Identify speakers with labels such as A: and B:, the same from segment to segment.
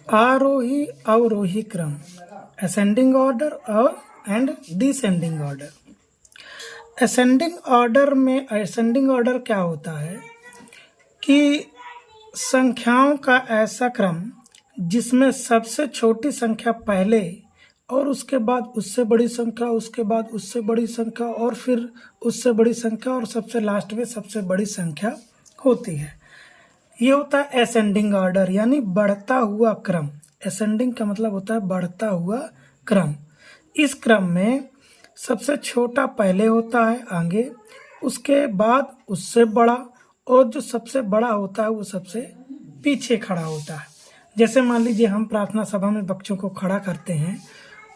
A: आरोही अवरोही क्रम, ascending order और and descending order. Ascending order क्या होता है कि संख्याओं का ऐसा क्रम जिसमें सबसे छोटी संख्या पहले और उसके बाद उससे बड़ी संख्या, उसके बाद उससे बड़ी संख्या और फिर उससे बड़ी संख्या और सबसे लास्ट में सबसे बड़ी संख्या होती है। ये होता है असेंडिंग ऑर्डर, यानी बढ़ता हुआ क्रम। असेंडिंग का मतलब होता है बढ़ता हुआ क्रम। इस क्रम में सबसे छोटा पहले होता है आगे, उसके बाद उससे बड़ा, और जो सबसे बड़ा होता है वो सबसे पीछे खड़ा होता है। जैसे मान लीजिए हम प्रार्थना सभा में बच्चों को खड़ा करते हैं,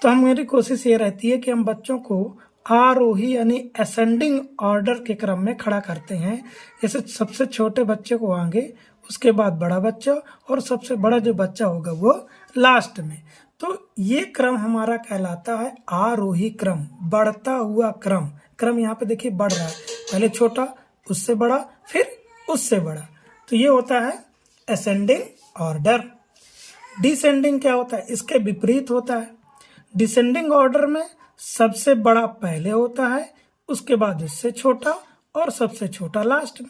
A: तो हमारी कोशिश ये रहती है कि हम बच्चों को आरोही यानी असेंडिंग ऑर्डर के क्रम में खड़ा करते हैं। जैसे सबसे छोटे बच्चे को आगे, उसके बाद बड़ा बच्चा और सबसे बड़ा जो बच्चा होगा वो लास्ट में। तो ये क्रम हमारा कहलाता है आरोही क्रम, बढ़ता हुआ क्रम। क्रम यहाँ पे देखिए बढ़ रहा है, पहले छोटा, उससे बड़ा, फिर उससे बड़ा। तो ये होता है असेंडिंग ऑर्डर। डिसेंडिंग क्या होता है? इसके विपरीत होता है। डिसेंडिंग ऑर्डर में सबसे बड़ा पहले होता है, उसके बाद उससे छोटा और सबसे छोटा लास्ट में।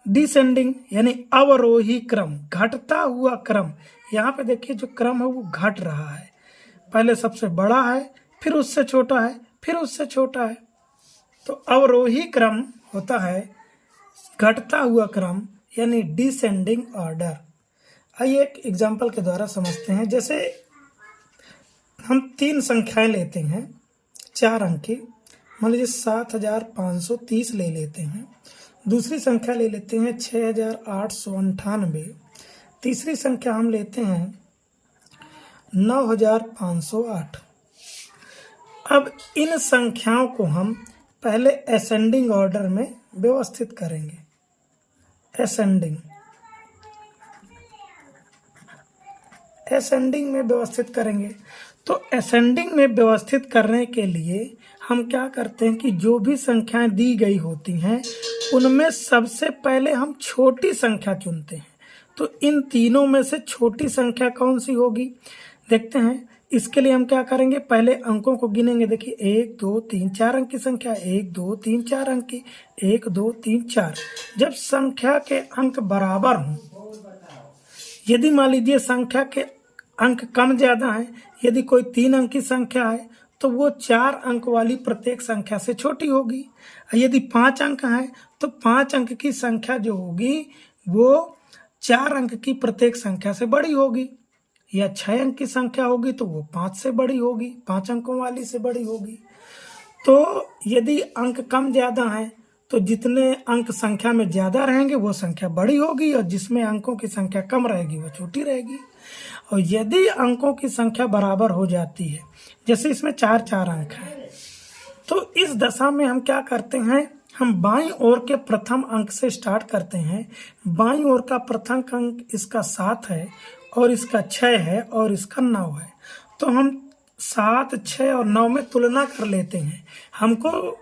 A: डिसेंडिंग यानी अवरोही क्रम, घटता हुआ क्रम। यहाँ पे देखिए जो क्रम है वो घट रहा है, पहले सबसे बड़ा है, फिर उससे छोटा है, फिर उससे छोटा है। तो अवरोही क्रम होता है घटता हुआ क्रम, यानी डिसेंडिंग ऑर्डर। आइए एक एग्जाम्पल के द्वारा समझते हैं। जैसे हम 3 संख्याएं लेते हैं 4 अंक की, मान लीजिए 7530 ले लेते हैं। दूसरी संख्या ले लेते हैं 6898। तीसरी संख्या हम लेते हैं 9508। अब इन संख्याओं को हम पहले असेंडिंग ऑर्डर में व्यवस्थित करेंगे। असेंडिंग में व्यवस्थित करेंगे। तो असेंडिंग में व्यवस्थित करने के लिए हम क्या करते हैं कि जो भी संख्याएं दी गई होती हैं उनमें सबसे पहले हम छोटी संख्या चुनते हैं। तो इन तीनों में से छोटी संख्या कौन सी होगी देखते हैं। इसके लिए हम क्या करेंगे, पहले अंकों को गिनेंगे। देखिए 1 2 3 4 अंक की संख्या, 1 2 3 4 अंक की, 1 2 3 4। जब संख्या के अंक बराबर हों, यदि मान लीजिए संख्या के अंक कम ज्यादा हैं, यदि कोई 3 अंक की संख्या है तो वो 4 अंक वाली प्रत्येक संख्या से छोटी होगी। यदि 5 अंक है तो 5 अंक की संख्या जो होगी वो 4 अंक की प्रत्येक संख्या से बड़ी होगी। या 6 अंक की संख्या होगी तो वो 5 से बड़ी होगी, 5 अंकों वाली से बड़ी होगी। तो यदि अंक कम ज्यादा हैं तो जितने अंक संख्या में ज्यादा रहेंगे वो संख्या बड़ी होगी, और जिसमें अंकों की संख्या कम रहेगी वो छोटी रहेगी। और यदि अंकों की संख्या बराबर हो जाती है, जैसे इसमें 4 4 अंक हैं, तो इस दशा में हम क्या करते हैं, हम बाईं ओर के प्रथम अंक से स्टार्ट करते हैं। बाईं ओर का प्रथम अंक इसका 7 है और इसका 6 है और इसका 9 है। तो हम 7, 6 और 9 में तुलना कर लेते हैं। हमको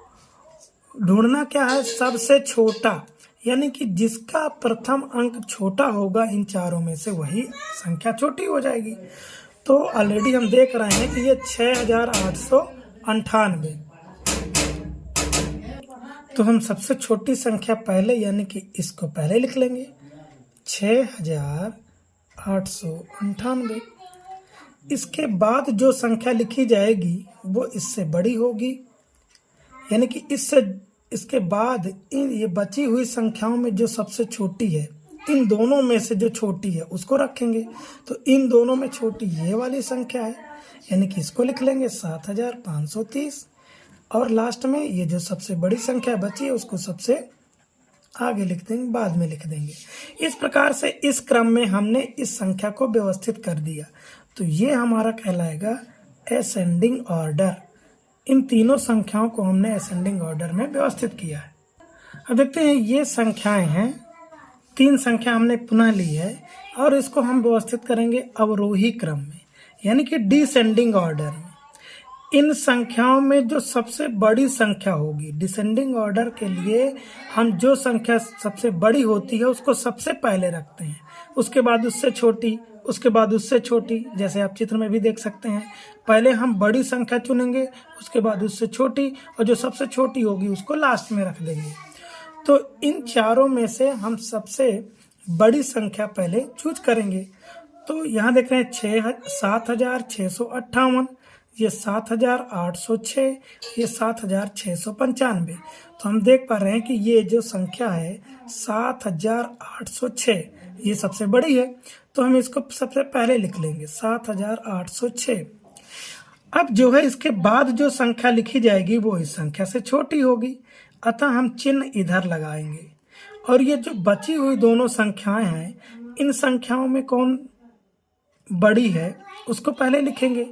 A: ढूंढना क्या है, सबसे छोटा, यानी कि जिसका प्रथम अंक छोटा होगा इन चारों में से वही संख्या छोटी हो जाएगी। तो ऑलरेडी हम देख रहे हैं कि ये 6898। तो हम सबसे छोटी संख्या पहले, यानी कि इसको पहले लिख लेंगे, 6898। इसके बाद जो संख्या लिखी जाएगी वो इससे बड़ी होगी, यानी कि इसके बाद ये बची हुई संख्याओं में जो सबसे छोटी है, इन दोनों में से जो छोटी है उसको रखेंगे। तो इन दोनों में छोटी ये वाली संख्या है, यानी कि इसको लिख लेंगे 7530। और लास्ट में ये जो सबसे बड़ी संख्या बची है उसको सबसे आगे लिख देंगे, बाद में लिख देंगे। इस प्रकार से इस क्रम में हमने इस संख्या को व्यवस्थित कर दिया। तो ये हमारा कहलाएगा असेंडिंग ऑर्डर। इन तीनों संख्याओं को हमने असेंडिंग ऑर्डर में व्यवस्थित किया है। अब देखते हैं, ये संख्याएं हैं, 3 संख्या हमने पुनः ली है और इसको हम व्यवस्थित करेंगे अवरोही क्रम में, यानी कि डिसेंडिंग ऑर्डर में। इन संख्याओं में जो सबसे बड़ी संख्या होगी, डिसेंडिंग ऑर्डर के लिए हम जो संख्या सबसे बड़ी होती है उसको सबसे पहले रखते हैं, उसके बाद उससे छोटी, उसके बाद उससे छोटी, जैसे आप चित्र में भी देख सकते हैं। पहले हम बड़ी संख्या चुनेंगे, उसके बाद उससे छोटी, और जो सबसे छोटी होगी उसको लास्ट में रख देंगे। तो इन चारों में से हम सबसे बड़ी संख्या पहले चूज करेंगे। तो यहाँ देख रहे हैं 7,658, ये 7,806, ये 7,695। तो हम देख पा रहे हैं कि ये जो संख्या है 7,806 ये सबसे बड़ी है, तो हम इसको सबसे पहले लिख लेंगे 7,806। अब जो है इसके बाद जो संख्या लिखी जाएगी वो इस संख्या से छोटी होगी, अतः हम चिन्ह इधर लगाएंगे। और ये जो बची हुई दोनों संख्याएं हैं, इन संख्याओं में कौन बड़ी है उसको पहले लिखेंगे।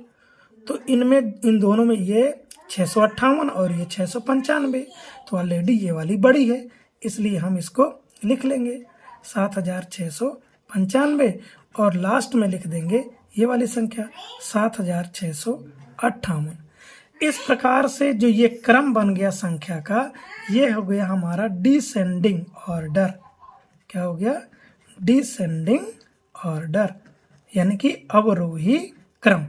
A: तो इनमें, इन दोनों में ये 658 और ये 695, तो ऑलरेडी ये वाली बड़ी है, इसलिए हम इसको लिख लेंगे 7,695, और लास्ट में लिख देंगे ये वाली संख्या 7,658। इस प्रकार से जो ये क्रम बन गया संख्या का, ये हो गया हमारा डिसेंडिंग ऑर्डर। क्या हो गया? डिसेंडिंग ऑर्डर, यानी कि अवरोही क्रम।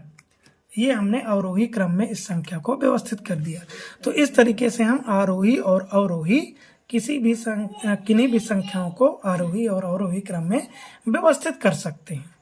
A: ये हमने अवरोही क्रम में इस संख्या को व्यवस्थित कर दिया। तो इस तरीके से हम आरोही और अवरोही किन्हीं भी संख्याओं को आरोही और अवरोही क्रम में व्यवस्थित कर सकते हैं।